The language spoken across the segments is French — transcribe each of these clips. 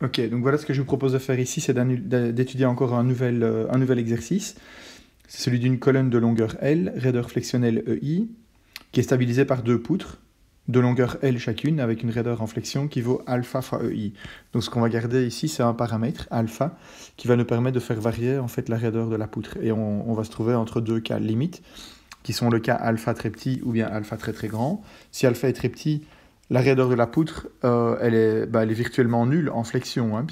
Ok, donc voilà ce que je vous propose de faire ici, c'est d'étudier encore un nouvel exercice. C'est celui d'une colonne de longueur L, raideur flexionnelle EI, qui est stabilisée par deux poutres de longueur L chacune, avec une raideur en flexion qui vaut alpha fois EI. Donc ce qu'on va garder ici, c'est un paramètre, alpha, qui va nous permettre de faire varier en fait la raideur de la poutre. Et on va se trouver entre deux cas limites, qui sont le cas alpha très petit ou bien alpha très très grand. Si alpha est très petit, la raideur de la poutre, elle est virtuellement nulle en flexion, hein,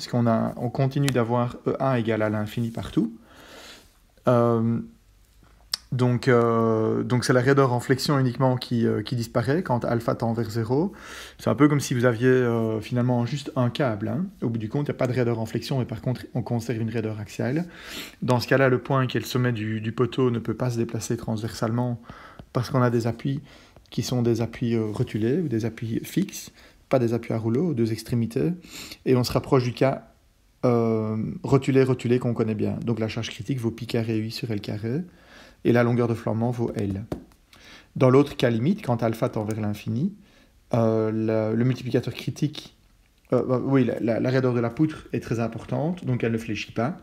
on continue d'avoir E1 égale à l'infini partout. Euh, donc c'est la raideur en flexion uniquement qui disparaît quand alpha tend vers 0. C'est un peu comme si vous aviez finalement juste un câble, hein. Au bout du compte, il n'y a pas de raideur en flexion, mais par contre, on conserve une raideur axiale. Dans ce cas-là, le point qui est le sommet du poteau ne peut pas se déplacer transversalement parce qu'on a des appuis qui sont des appuis rotulés ou des appuis fixes, pas des appuis à rouleau aux deux extrémités. Et on se rapproche du cas rotulé qu'on connaît bien. Donc la charge critique vaut pi carré UI sur L carré et la longueur de flambement vaut L. Dans l'autre cas limite, quand alpha tend vers l'infini, le multiplicateur critique, la raideur de la poutre est très importante, donc elle ne fléchit pas.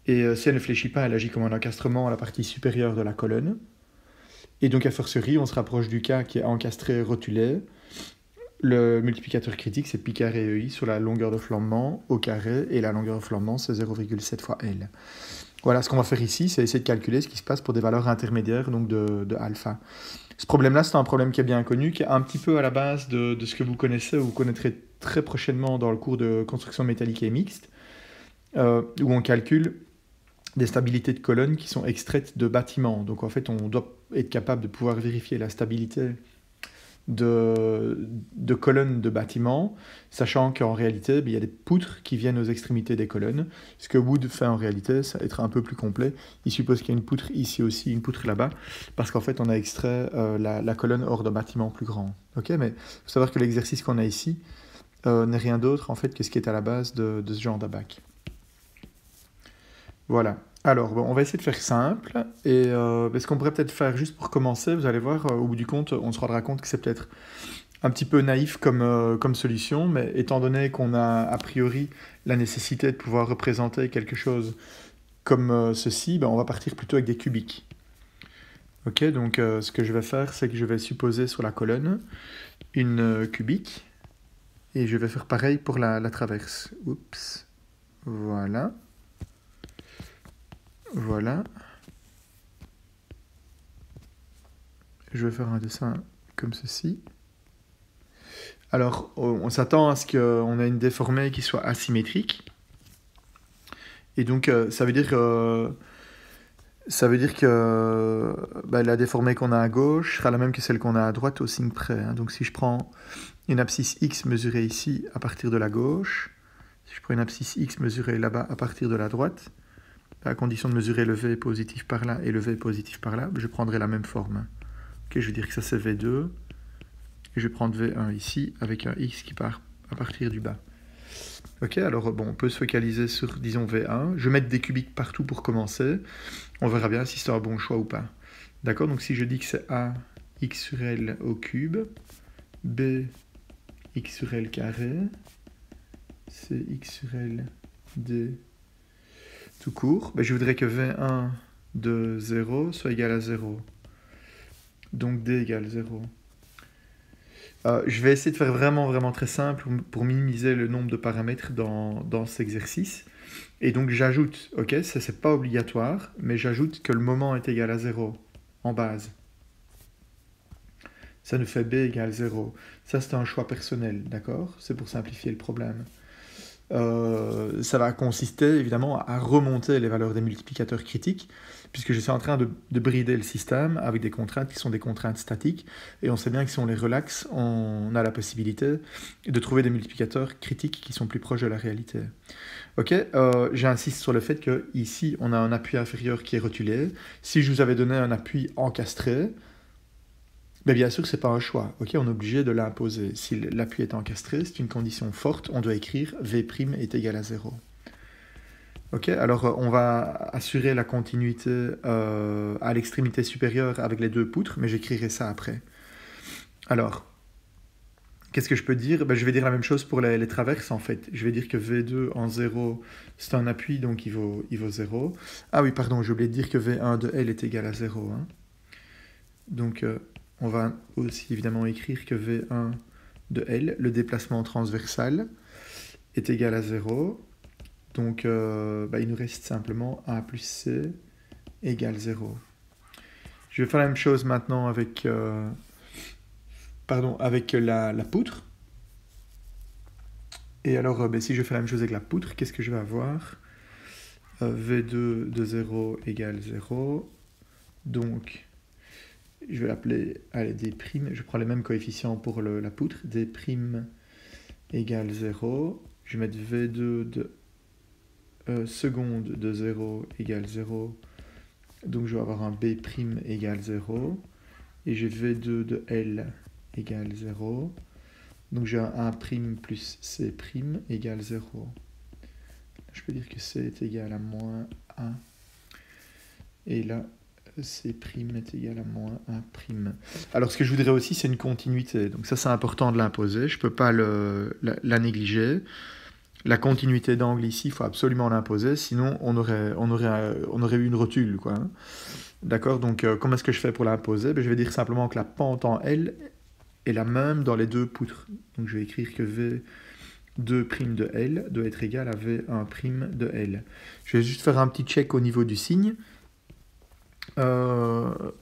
Et si elle ne fléchit pas, elle agit comme un encastrement à la partie supérieure de la colonne. Et donc, a fortiori, on se rapproche du cas qui est encastré rotulé. Le multiplicateur critique, c'est pi carré EI sur la longueur de flambement au carré, et la longueur de flambement, c'est 0,7 fois L. Voilà, ce qu'on va faire ici, c'est essayer de calculer ce qui se passe pour des valeurs intermédiaires, donc de alpha. Ce problème-là, c'est un problème qui est bien connu, qui est un petit peu à la base de ce que vous connaissez, ou vous connaîtrez très prochainement dans le cours de construction métallique et mixte, où on calcule des stabilités de colonnes qui sont extraites de bâtiments. Donc en fait, on doit être capable de pouvoir vérifier la stabilité de colonnes de bâtiments, sachant qu'en réalité, il y a des poutres qui viennent aux extrémités des colonnes. Ce que Wood fait en réalité, ça va être un peu plus complet. Il suppose qu'il y a une poutre ici aussi, une poutre là-bas, parce qu'en fait, on a extrait la colonne hors d'un bâtiment plus grand. Ok, mais il faut savoir que l'exercice qu'on a ici n'est rien d'autre en fait que ce qui est à la base de ce genre d'abac. Voilà. Alors, bon, on va essayer de faire simple. Et ce qu'on pourrait peut-être faire juste pour commencer, vous allez voir, au bout du compte, on se rendra compte que c'est peut-être un petit peu naïf comme solution, mais étant donné qu'on a a priori la nécessité de pouvoir représenter quelque chose comme ceci, on va partir plutôt avec des cubiques. Ok, donc ce que je vais faire, c'est que je vais supposer sur la colonne une cubique, et je vais faire pareil pour la traverse. Oups. Voilà. Voilà. Je vais faire un dessin comme ceci. Alors, on s'attend à ce qu'on ait une déformée qui soit asymétrique. Et donc, ça veut dire que la déformée qu'on a à gauche sera la même que celle qu'on a à droite au signe près, hein. Donc, si je prends une abscisse X mesurée ici à partir de la gauche, si je prends une abscisse X mesurée là-bas à partir de la droite, à condition de mesurer le V positif par là et le V positif par là, je prendrai la même forme. Okay, je vais dire que ça c'est V2, et je vais prendre V1 ici, avec un X qui part à partir du bas. Ok, alors bon, on peut se focaliser sur, disons, V1. Je vais mettre des cubiques partout pour commencer. On verra bien si c'est un bon choix ou pas. D'accord, donc si je dis que c'est A, X sur L au cube, B, X sur L carré, C, X sur L, D, tout court, je voudrais que V1 de 0 soit égal à 0. Donc D égale 0. Je vais essayer de faire vraiment très simple pour minimiser le nombre de paramètres dans cet exercice. Et donc j'ajoute, ok, ça c'est pas obligatoire, mais j'ajoute que le moment est égal à 0 en base. Ça nous fait B égale 0. Ça c'est un choix personnel, d'accord? C'est pour simplifier le problème. Ça va consister évidemment à remonter les valeurs des multiplicateurs critiques, puisque je suis en train de brider le système avec des contraintes qui sont des contraintes statiques, et on sait bien que si on les relaxe, on a la possibilité de trouver des multiplicateurs critiques qui sont plus proches de la réalité. Ok, j'insiste sur le fait que ici on a un appui inférieur qui est rotulé. Si je vous avais donné un appui encastré, mais bien sûr, ce n'est pas un choix. Ok, on est obligé de l'imposer. Si l'appui est encastré, c'est une condition forte. On doit écrire V' est égal à 0. Ok, alors on va assurer la continuité à l'extrémité supérieure avec les deux poutres, mais j'écrirai ça après. Alors, Qu'est-ce que je peux dire? Ben, je vais dire la même chose pour les traverses en fait. Je vais dire que V2 en 0, c'est un appui, donc il vaut 0. Ah oui, pardon, j'ai oublié de dire que V1 de L est égal à 0. Hein. Donc on va aussi évidemment écrire que V1 de L, le déplacement transversal, est égal à 0. Donc il nous reste simplement A plus C égale 0. Je vais faire la même chose maintenant avec, la poutre. Et alors, si je fais la même chose avec la poutre, qu'est-ce que je vais avoir? V2 de 0 égale 0. Donc, je vais l'appeler D'. Je prends les mêmes coefficients pour la poutre. D' égale 0. Je vais mettre V2 de seconde de 0 égale 0. Donc, je vais avoir un B' égale 0. Et j'ai V2 de L égale 0. Donc j'ai un A' plus C' égale 0. Je peux dire que C est égal à moins 1. Et là, C' est égal à moins 1'. Alors ce que je voudrais aussi, c'est une continuité. Donc ça, c'est important de l'imposer. Je ne peux pas la négliger. La continuité d'angle ici, il faut absolument l'imposer. Sinon, on aurait eu une rotule, quoi. D'accord? Donc comment est-ce que je fais pour l'imposer? Je vais dire simplement que la pente en L est la même dans les deux poutres. Donc je vais écrire que V2' de L doit être égal à V1' de L. Je vais juste faire un petit check au niveau du signe. Ce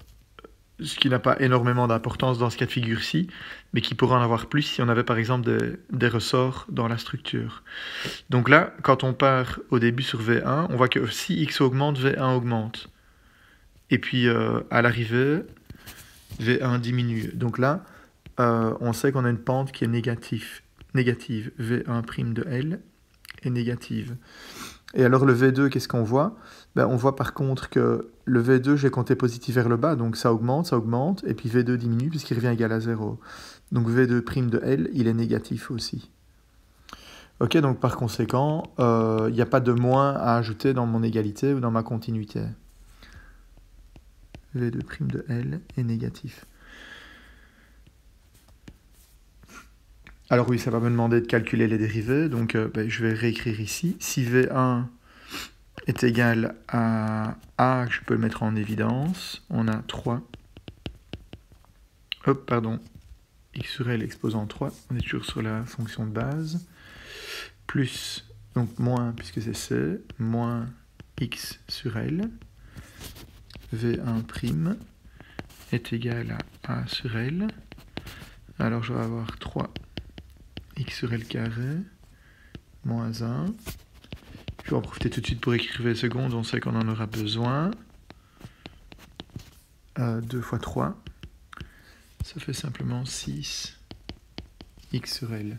qui n'a pas énormément d'importance dans ce cas de figure-ci, mais qui pourrait en avoir plus si on avait par exemple des ressorts dans la structure. Donc là, quand on part au début sur V1, on voit que si X augmente, V1 augmente. Et puis à l'arrivée, V1 diminue. Donc là, on sait qu'on a une pente qui est négative. V1' de L est négative. Et alors le V2, qu'est-ce qu'on voit? On voit par contre que le V2, j'ai compté positif vers le bas, donc ça augmente, et puis V2 diminue puisqu'il revient égal à 0. Donc V2' de L, il est négatif aussi. Ok, donc par conséquent, il n'y a pas de moins à ajouter dans mon égalité ou dans ma continuité. V2' de L est négatif. Alors oui, ça va me demander de calculer les dérivées, donc je vais réécrire ici. Si V1 est égal à A, je peux le mettre en évidence, on a 3. X sur L exposant 3, on est toujours sur la fonction de base, plus, donc moins, puisque c'est C, moins X sur L, V1' est égal à A sur L, alors je vais avoir 3 X sur L carré, moins 1. Je vais en profiter tout de suite pour écrire V secondes, on sait qu'on en aura besoin. 2 fois 3, ça fait simplement 6 X sur L.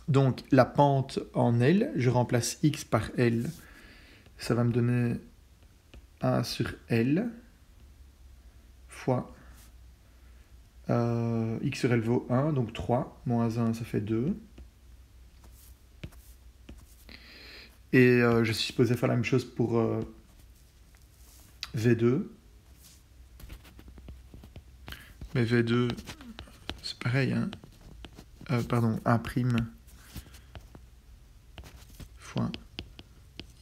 Donc la pente en L, je remplace X par L. Ça va me donner A sur L fois X sur L vaut 1, donc 3, moins 1, ça fait 2. Et je suis supposé faire la même chose pour V2. Mais V2, c'est pareil, hein. A' fois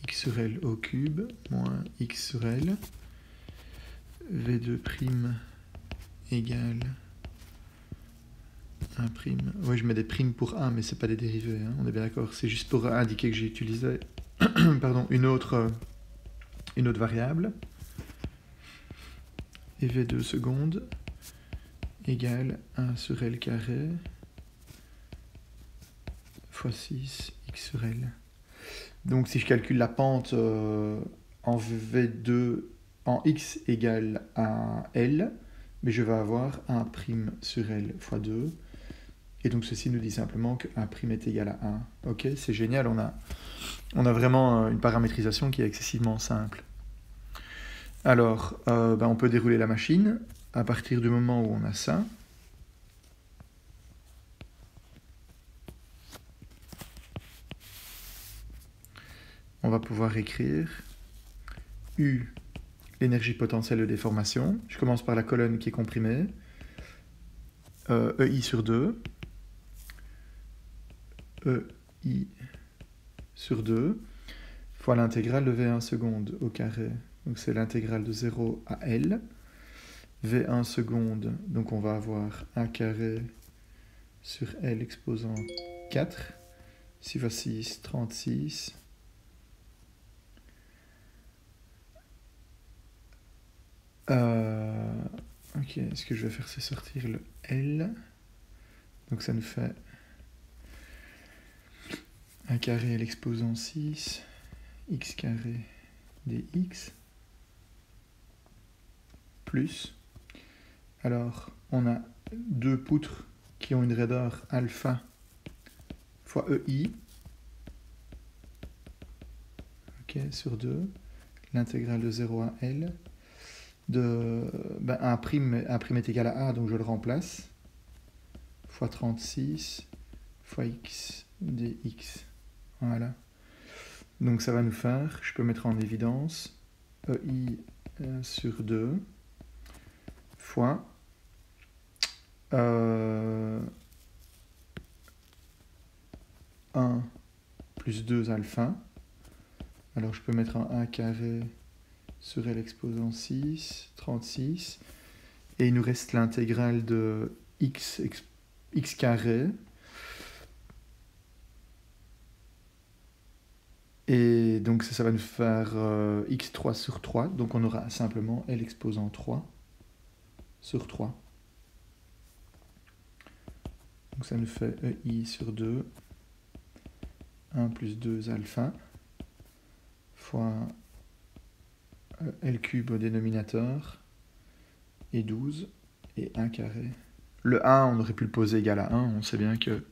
X sur L au cube, moins X sur L. V2' égale 1'. Oui, je mets des primes pour 1, mais c'est pas des dérivés, hein, on est bien d'accord. C'est juste pour indiquer que j'ai utilisé une autre variable. Et V2 secondes égale 1 sur L carré fois 6 X sur L. Donc si je calcule la pente en V2 en X égale à L, mais je vais avoir 1' sur L fois 2. Et donc ceci nous dit simplement que 1' est égal à 1. Ok, c'est génial, on a vraiment une paramétrisation qui est excessivement simple. Alors, on peut dérouler la machine à partir du moment où on a ça. On va pouvoir écrire U, l'énergie potentielle de déformation. Je commence par la colonne qui est comprimée. EI sur 2, EI sur 2, fois l'intégrale de V1 seconde au carré. Donc c'est l'intégrale de 0 à L. V1 seconde, donc on va avoir 1 carré sur L exposant 4. 6 fois 6, 36. Ok, ce que je vais faire, c'est sortir le L. Donc ça nous fait 1 carré L exposant 6, x carré dx, plus, alors on a deux poutres qui ont une raideur alpha fois EI, ok, sur 2, l'intégrale de 0 à L, de A' est égal à A, donc je le remplace, fois 36, fois x dx, voilà. Donc ça va nous faire, je peux mettre en évidence, EI sur 2, fois 1 plus 2 alpha. Alors je peux mettre un 1 carré sur L exposant 6, 36. Et il nous reste l'intégrale de x carré. Et donc ça va nous faire x3 sur 3. Donc on aura simplement L exposant 3 sur 3. Donc ça nous fait EI sur 2, 1 plus 2 alpha, fois L cube au dénominateur, et 12, et 1 carré. Le 1, on aurait pu le poser égal à 1, on sait bien que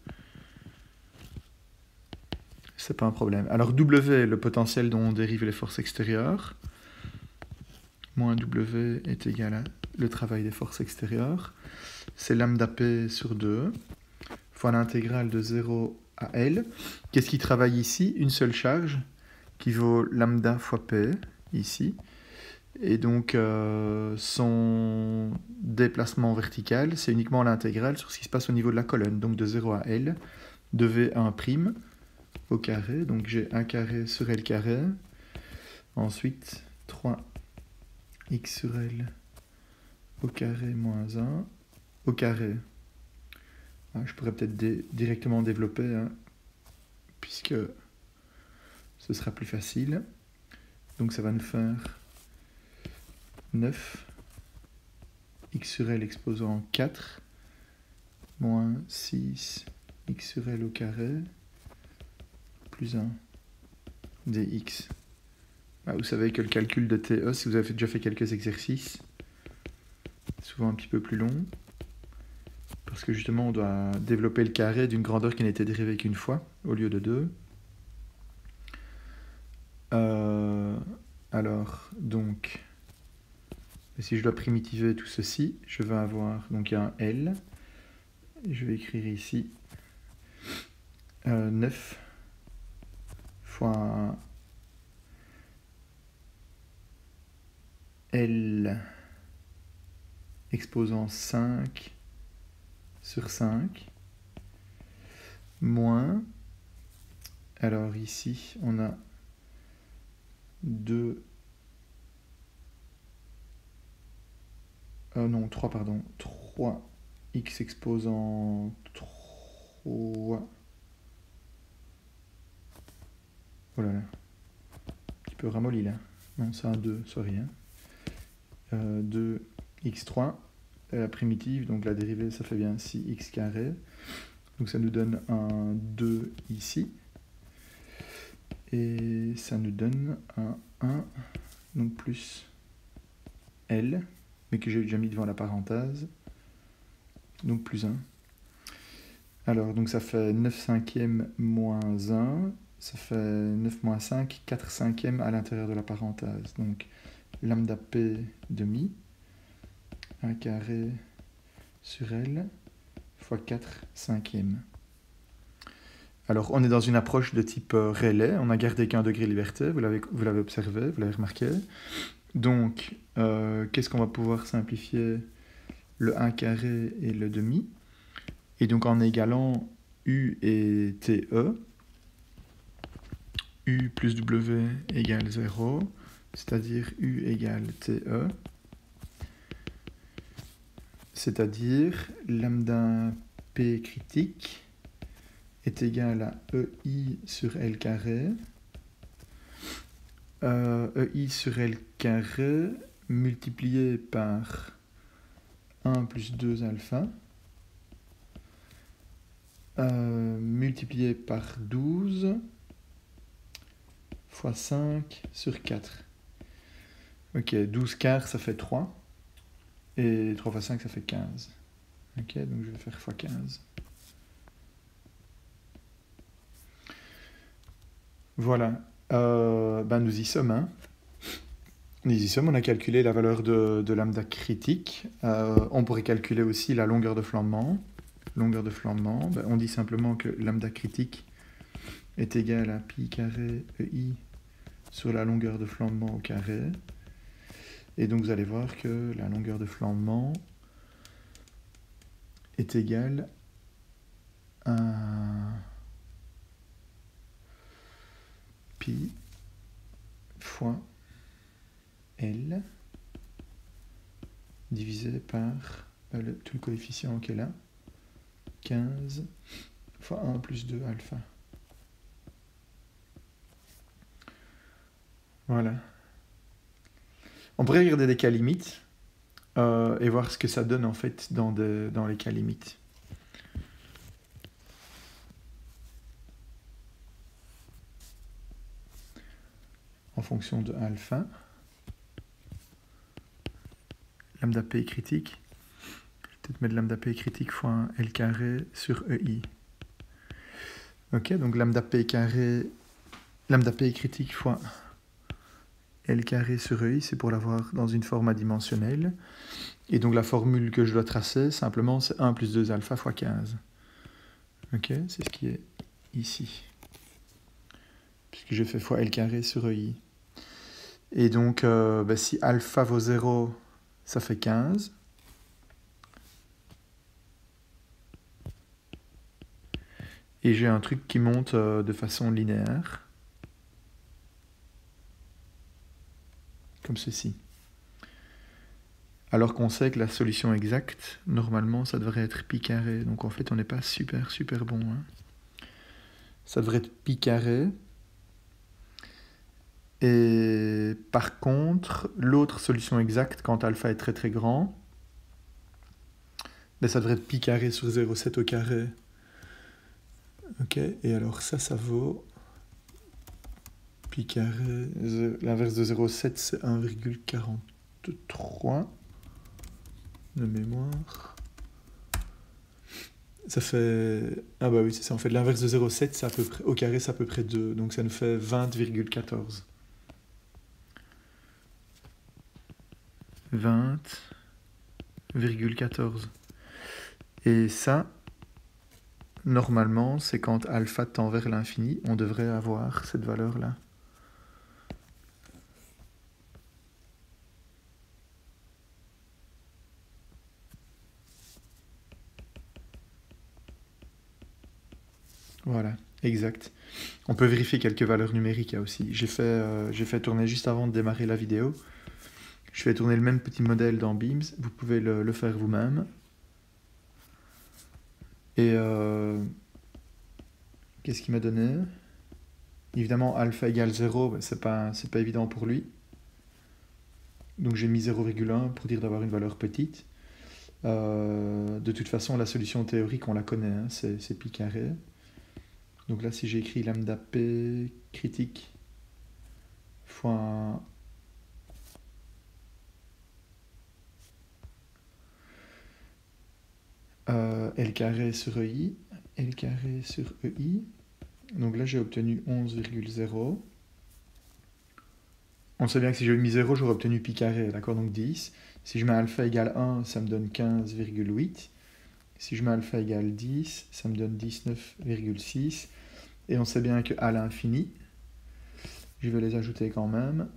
c'est pas un problème. Alors W, le potentiel dont on dérive les forces extérieures, moins W est égal à le travail des forces extérieures, c'est lambda P sur 2, fois l'intégrale de 0 à L. Qu'est-ce qui travaille ici? Une seule charge qui vaut lambda fois P, ici. Et donc, son déplacement vertical, c'est uniquement l'intégrale sur ce qui se passe au niveau de la colonne. Donc, de 0 à L, de V1' au carré. Donc, j'ai 1 carré sur L carré. Ensuite, 3x sur L au carré moins 1 au carré. Je pourrais peut-être directement développer, hein, puisque ce sera plus facile. Donc ça va nous faire 9 x sur L exposant 4 moins 6 x sur L au carré plus 1 dx. Vous savez que le calcul de TE, si vous avez déjà fait quelques exercices, c'est souvent un petit peu plus long. Parce que justement, on doit développer le carré d'une grandeur qui n'a été dérivée qu'une fois, au lieu de 2. Alors, donc, si je dois primitiver tout ceci, je vais avoir, donc il y a un L, et je vais écrire ici 9 fois L exposant 5 sur 5, moins, alors ici, on a 2, non, 3, pardon, 3x exposant 3, oh là là, un petit peu ramolli là, non, c'est un 2, sorry, hein. 2x3, la primitive, donc la dérivée, ça fait bien 6x carré, donc ça nous donne un 2 ici, et ça nous donne un 1, donc plus L, mais que j'ai déjà mis devant la parenthèse, donc plus 1. Alors, donc ça fait 9 cinquièmes moins 1, ça fait 9 moins 5, 4 cinquièmes à l'intérieur de la parenthèse. Donc, lambda P demi, 1 carré sur L, fois 4 cinquièmes. Alors, on est dans une approche de type Rayleigh, on n'a gardé qu'un degré de liberté, vous l'avez observé, vous l'avez remarqué. Donc, qu'est-ce qu'on va pouvoir simplifier? Le 1 carré et le demi. Et donc en égalant U et TE, U plus W égale 0, c'est-à-dire U égale TE, c'est-à-dire lambda P critique est égal à EI sur L carré. EI sur L carré multiplié par 1 plus 2 alpha multiplié par 12 fois 5 sur 4. Ok, 12 quarts ça fait 3 et 3 fois 5 ça fait 15. Ok, donc je vais faire fois 15. Voilà, nous y sommes. Hein. Nous y sommes, on a calculé la valeur de lambda critique. On pourrait calculer aussi la longueur de flambement. On dit simplement que lambda critique est égal à pi carré EI sur la longueur de flambement au carré. Et donc vous allez voir que la longueur de flambement est égale à pi fois L divisé par tout le coefficient qui est là, 15 fois 1 plus 2 alpha. Voilà. On pourrait regarder des cas limites et voir ce que ça donne en fait dans les cas limites. En fonction de alpha, lambda P critique, je vais peut-être mettre lambda P critique fois L carré sur EI. Ok, donc lambda P critique fois L carré sur EI, c'est pour l'avoir dans une forme adimensionnelle. Et donc la formule que je dois tracer, simplement, c'est 1 plus 2 alpha fois 15. Ok, c'est ce qui est ici. Puisque je fais fois L carré sur EI. Et donc, si alpha vaut 0, ça fait 15. Et j'ai un truc qui monte de façon linéaire. Comme ceci. Alors qu'on sait que la solution exacte, normalement, ça devrait être pi carré. Donc en fait, on n'est pas super bon. Hein. Ça devrait être pi carré. Et par contre, l'autre solution exacte, quand alpha est très grand, ça devrait être pi carré sur 0,7 au carré. Ok, et alors ça vaut pi carré, l'inverse de 0,7 c'est 1,43 de mémoire. Ça fait... Ah bah oui, c'est ça, en fait l'inverse de 0,7 c'est à peu près, au carré c'est à peu près 2, donc ça nous fait 20,14. 20,14. Et ça, normalement, c'est quand alpha tend vers l'infini, on devrait avoir cette valeur-là. Voilà, exact. On peut vérifier quelques valeurs numériques aussi. J'ai fait tourner juste avant de démarrer la vidéo. Je fais tourner le même petit modèle dans Beams. Vous pouvez le faire vous-même. Et qu'est-ce qu'il m'a donné? Évidemment, alpha égale 0, c'est pas évident pour lui. Donc j'ai mis 0,1 pour dire d'avoir une valeur petite. De toute façon, la solution théorique, on la connaît, hein, c'est pi carré. Donc là, si j'écris lambda P critique fois L carré sur EI, L carré sur EI, donc là j'ai obtenu 11,0. On sait bien que si j'avais mis 0, j'aurais obtenu pi carré, d'accord, donc 10. Si je mets alpha égale 1, ça me donne 15,8. Si je mets alpha égale 10, ça me donne 19,6. Et on sait bien qu'à l'infini, je vais les ajouter quand même,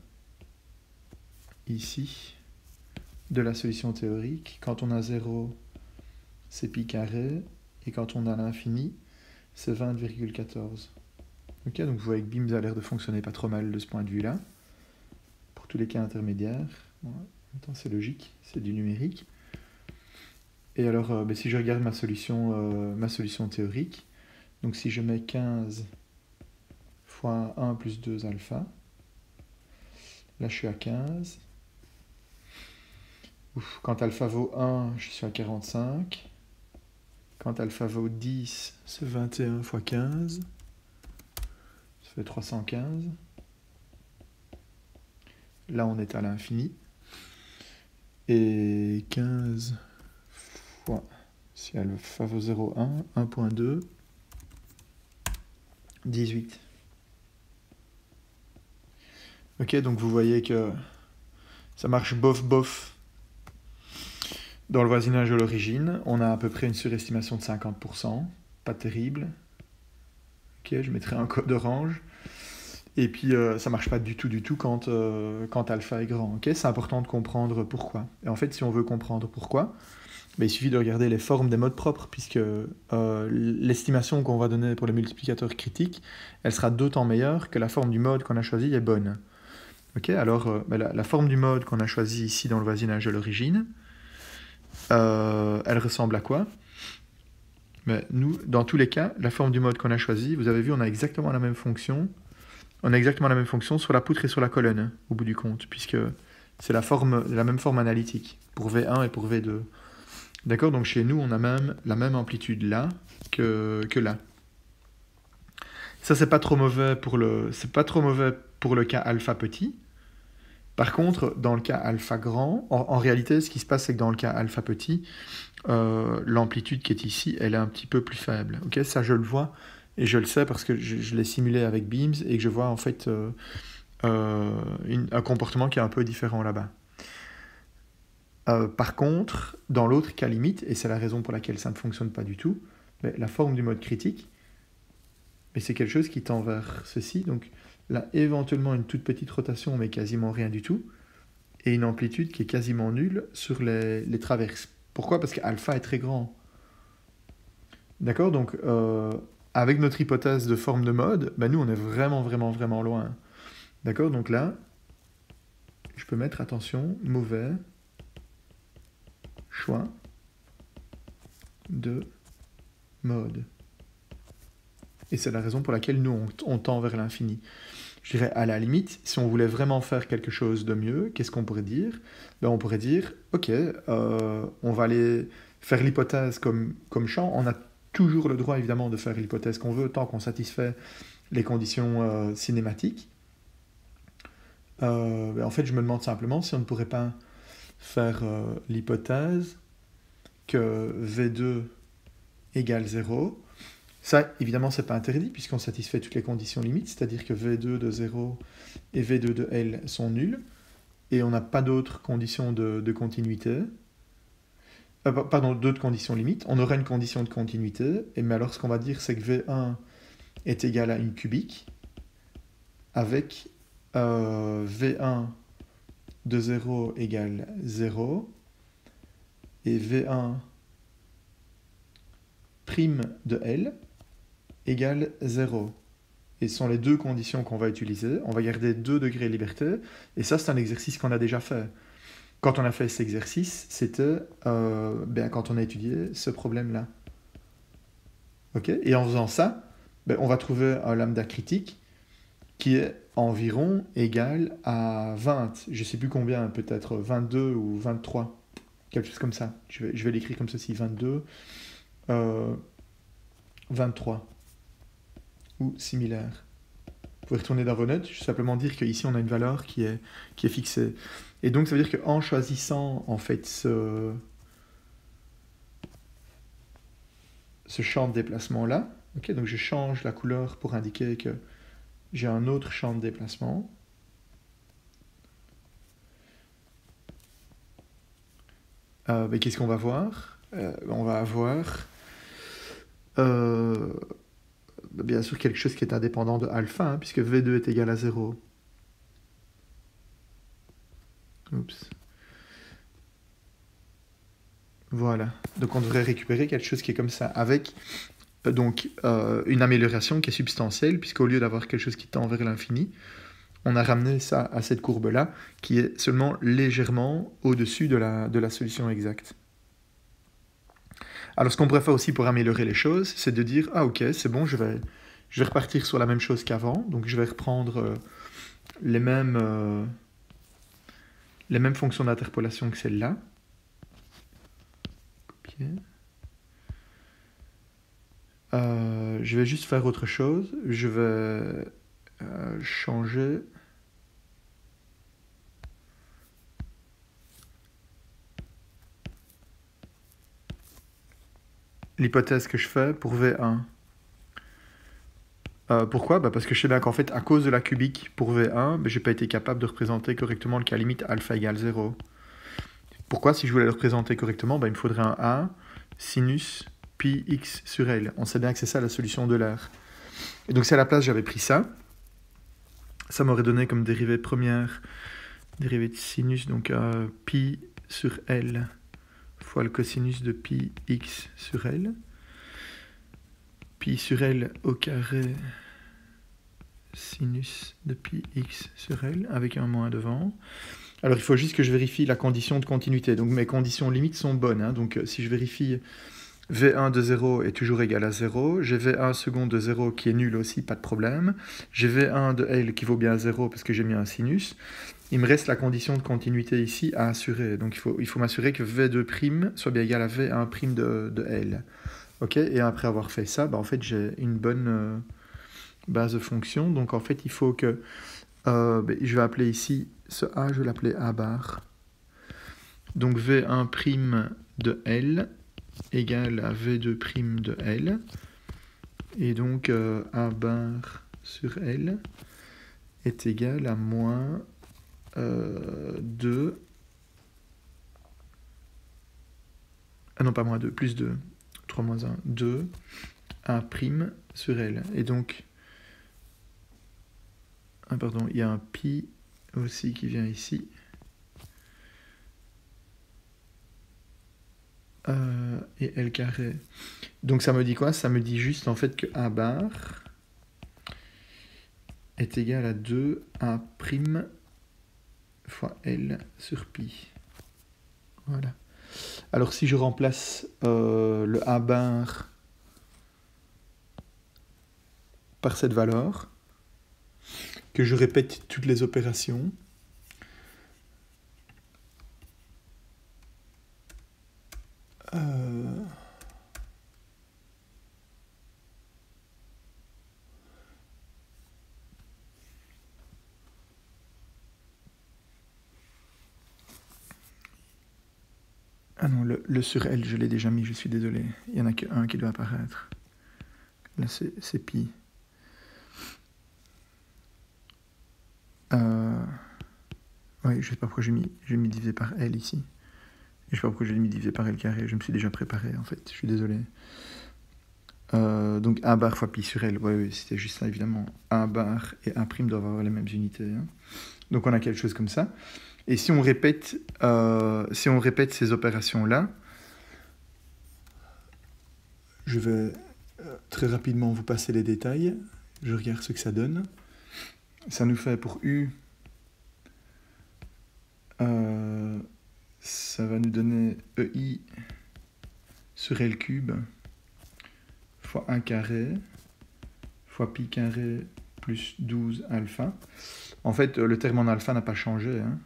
ici, de la solution théorique. Quand on a 0, c'est pi carré. et quand on a l'infini, c'est 20,14. Ok, donc vous voyez que BIMS a l'air de fonctionner pas trop mal de ce point de vue-là, pour tous les cas intermédiaires. Bon, en même temps, c'est logique, c'est du numérique. Et alors, si je regarde ma solution théorique, donc si je mets 15 fois 1 plus 2 alpha, là je suis à 15. Ouf, quand alpha vaut 1, je suis à 45. Quand alpha vaut 10, c'est 21 fois 15. Ça fait 315. Là, on est à l'infini. Et 15 fois, si alpha vaut 0,1, 1,2, 18. Ok, donc vous voyez que ça marche bof dans le voisinage de l'origine. On a à peu près une surestimation de 50%, pas terrible. Ok, je mettrai un code orange. Et puis ça marche pas du tout quand alpha est grand. Ok, c'est important de comprendre pourquoi. Et en fait, si on veut comprendre pourquoi, il suffit de regarder les formes des modes propres, puisque l'estimation qu'on va donner pour le multiplicateur critique, elle sera d'autant meilleure que la forme du mode qu'on a choisi est bonne. Ok, alors la forme du mode qu'on a choisi ici dans le voisinage de l'origine, elle ressemble à quoi? Mais nous, dans tous les cas, la forme du mode qu'on a choisi, vous avez vu, on a exactement la même fonction. On a exactement la même fonction sur la poutre et sur la colonne, au bout du compte, puisque c'est la même forme analytique, pour V1 et pour V2. D'accord? Donc chez nous, on a même la même amplitude là que là. Ça, c'est pas trop mauvais pour le cas alpha petit. Par contre, dans le cas alpha grand, en réalité, ce qui se passe, c'est que dans le cas alpha petit, l'amplitude qui est ici, elle est un petit peu plus faible. Okay, ça, je le vois, et je le sais parce que je l'ai simulé avec Beams, et que je vois en fait un comportement qui est un peu différent là-bas. Par contre, dans l'autre cas limite, et c'est la raison pour laquelle ça ne fonctionne pas du tout, la forme du mode critique, c'est quelque chose qui tend vers ceci. Donc là, éventuellement, une toute petite rotation, mais quasiment rien du tout, et une amplitude qui est quasiment nulle sur les traverses. Pourquoi? Parce qu'alpha est très grand. D'accord? Donc, avec notre hypothèse de forme de mode, nous, on est vraiment loin. D'accord? Donc là, je peux mettre, attention, mauvais choix de mode. Et c'est la raison pour laquelle nous, on tend vers l'infini. Je dirais, à la limite, si on voulait vraiment faire quelque chose de mieux, qu'est-ce qu'on pourrait dire? On pourrait dire, ok, on va aller faire l'hypothèse comme champ. On a toujours le droit, évidemment, de faire l'hypothèse qu'on veut, tant qu'on satisfait les conditions cinématiques. En fait, je me demande simplement si on ne pourrait pas faire l'hypothèse que V2 égale 0. Ça, évidemment, c'est pas interdit, puisqu'on satisfait toutes les conditions limites, c'est-à-dire que V2 de 0 et V2 de L sont nuls, et on n'a pas d'autres conditions de continuité. Pardon, d'autres conditions limites. On aurait une condition de continuité, mais alors ce qu'on va dire, c'est que V1 est égal à une cubique, avec V1 de 0 égale 0, et V1 prime de L égale 0. Et ce sont les deux conditions qu'on va utiliser. On va garder 2 degrés de liberté, et ça, c'est un exercice qu'on a déjà fait. Quand on a fait cet exercice, c'était quand on a étudié ce problème-là. Okay? Et en faisant ça, on va trouver un lambda critique qui est environ égal à 20. Je ne sais plus combien, peut-être 22 ou 23. Quelque chose comme ça. Je vais l'écrire comme ceci, 22, 23. Ou similaire. Vous pouvez retourner dans vos notes, je vais simplement dire qu'ici on a une valeur qui est fixée. Et donc ça veut dire qu'en choisissant en fait ce champ de déplacement là, okay, donc je change la couleur pour indiquer que j'ai un autre champ de déplacement. Qu'est-ce qu'on va voir? On va avoir bien sûr quelque chose qui est indépendant de alpha, hein, puisque V2 est égal à 0. Oups. Voilà. Donc on devrait récupérer quelque chose qui est comme ça, avec donc une amélioration qui est substantielle, puisqu'au lieu d'avoir quelque chose qui tend vers l'infini, on a ramené ça à cette courbe-là, qui est seulement légèrement au-dessus de la solution exacte. Alors ce qu'on pourrait faire aussi pour améliorer les choses, c'est de dire, ah ok, c'est bon, je vais repartir sur la même chose qu'avant, donc je vais reprendre les mêmes fonctions d'interpolation que celle-là. Copier. Je vais juste faire autre chose, je vais changer l'hypothèse que je fais pour V1. Pourquoi? Parce que je sais bien qu'en fait, à cause de la cubique pour V1, je n'ai pas été capable de représenter correctement le cas limite alpha égale 0. Pourquoi? Si je voulais le représenter correctement, il me faudrait un A sinus pi x sur L. On sait bien que c'est ça la solution de l'air. Et donc si à la place j'avais pris ça, ça m'aurait donné comme dérivée première, dérivée de sinus, donc pi sur L fois le cosinus de pi x sur L. Pi sur L au carré sinus de pi x sur L avec un moins devant. Alors il faut juste que je vérifie la condition de continuité. Donc mes conditions limites sont bonnes. Hein. Donc si je vérifie V1 de 0 est toujours égal à 0, j'ai V1 seconde de 0 qui est nul aussi, pas de problème. J'ai V1 de L qui vaut bien 0 parce que j'ai mis un sinus. Il me reste la condition de continuité ici à assurer. Donc il faut m'assurer que V2' soit bien égal à V1' de L. Ok, et après avoir fait ça, en fait j'ai une bonne base de fonction. Donc en fait il faut que je vais appeler ici ce A, je vais l'appeler A bar. Donc V1' de L égale à V2' de L. Et donc A bar sur L est égal à moins 2. Ah non, pas moins 2, plus 2. 3 moins 1, 2. A' sur L. Et donc, pardon, il y a un pi aussi qui vient ici. Et L carré. Donc ça me dit quoi? Ça me dit juste en fait que A bar est égal à 2A' fois L sur pi. Voilà. Alors si je remplace le A bar par cette valeur, que je répète toutes les opérations, ah non, le sur L, je l'ai déjà mis, je suis désolé. Il n'y en a qu'un qui doit apparaître. Là, c'est pi. Oui, je ne sais pas pourquoi j'ai mis divisé par L ici. Et je ne sais pas pourquoi j'ai mis divisé par L carré. Je me suis déjà préparé, en fait. Je suis désolé. Donc A bar fois pi sur L. Oui, c'était juste ça, évidemment. A bar et A' doivent avoir les mêmes unités. Hein. Donc on a quelque chose comme ça. Et si on répète ces opérations-là, je vais très rapidement vous passer les détails. Je regarde ce que ça donne. Ça nous fait pour U, ça va nous donner EI sur L cube fois 1 carré fois pi carré plus 12 alpha. En fait, le terme en alpha n'a pas changé. Hein.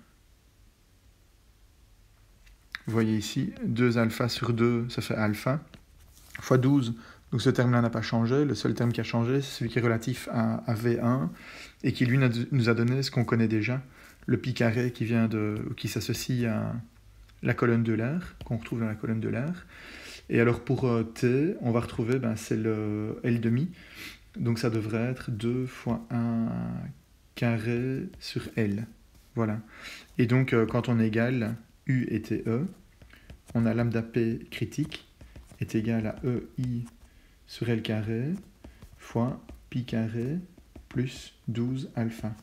Vous voyez ici, 2 alpha sur 2, ça fait alpha, fois 12. Donc ce terme-là n'a pas changé. Le seul terme qui a changé, c'est celui qui est relatif à V1 et qui, lui, nous a donné ce qu'on connaît déjà, le pi carré qui s'associe à la colonne de l'air, qu'on retrouve dans la colonne de l'air. Et alors pour T, on va retrouver, c'est le L demi. Donc ça devrait être 2 fois 1 carré sur L. Voilà. Et donc quand on égale U et TE, on a lambda P critique est égal à EI sur L carré fois pi carré plus 12 alpha.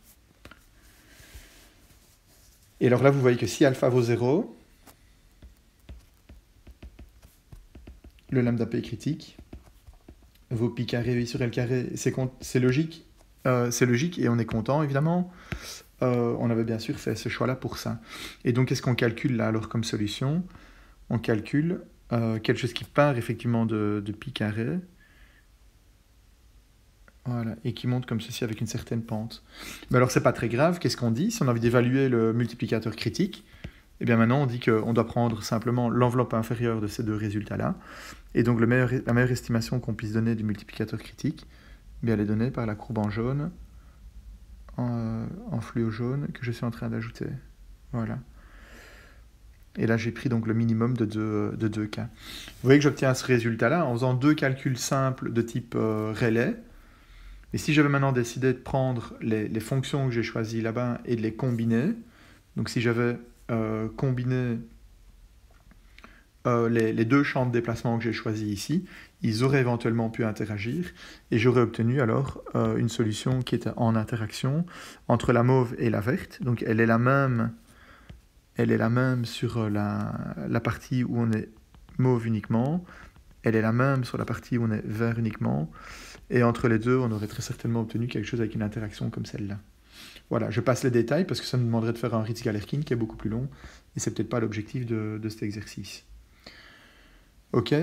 Et alors là, vous voyez que si alpha vaut 0, le lambda p critique vaut pi carré i sur L carré. C'est logique, et on est content, évidemment. On avait bien sûr fait ce choix-là pour ça. Et donc, qu'est-ce qu'on calcule là, alors, comme solution? On calcule quelque chose qui part, effectivement, de pi carré, voilà, et qui monte comme ceci avec une certaine pente. Mais alors, c'est pas très grave. Qu'est-ce qu'on dit? Si on a envie d'évaluer le multiplicateur critique, eh bien maintenant, on dit qu'on doit prendre simplement l'enveloppe inférieure de ces deux résultats-là. Et donc, la meilleure estimation qu'on puisse donner du multiplicateur critique, eh bien, elle est donnée par la courbe en jaune, en fluo jaune, que je suis en train d'ajouter. Voilà. Et là, j'ai pris donc le minimum de deux cas. Vous voyez que j'obtiens ce résultat-là en faisant deux calculs simples de type Rayleigh. Et si j'avais maintenant décidé de prendre les fonctions que j'ai choisies là-bas et de les combiner, donc si j'avais combiné les deux champs de déplacement que j'ai choisis ici, ils auraient éventuellement pu interagir et j'aurais obtenu alors une solution qui était en interaction entre la mauve et la verte. Donc elle est la même sur la partie où on est mauve uniquement, elle est la même sur la partie où on est vert uniquement, et entre les deux, on aurait très certainement obtenu quelque chose avec une interaction comme celle-là. Voilà, je passe les détails parce que ça nous demanderait de faire un Ritz-Galerkin qui est beaucoup plus long, et c'est peut-être pas l'objectif de cet exercice. Ok.